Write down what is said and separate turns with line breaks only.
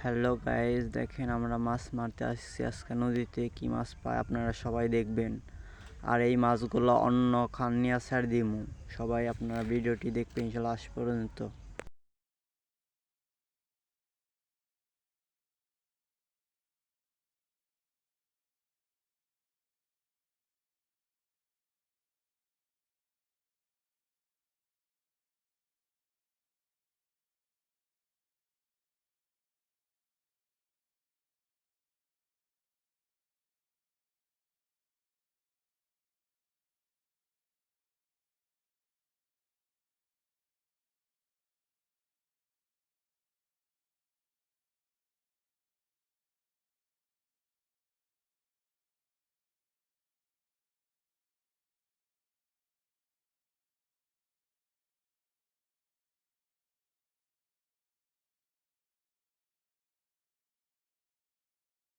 Hello guys, দেখেন আমরা মাছ মারতে আসছি আজকে নদীতে। কি মাছ পায় আপনারা সবাই দেখবেন। আর এই মাছগুলো অন্য খান নিয়ে ছাড় দিমু। সবাই আপনারা ভিডিওটি দেখবেন ইনশাল্লাহ আজ পর্যন্ত।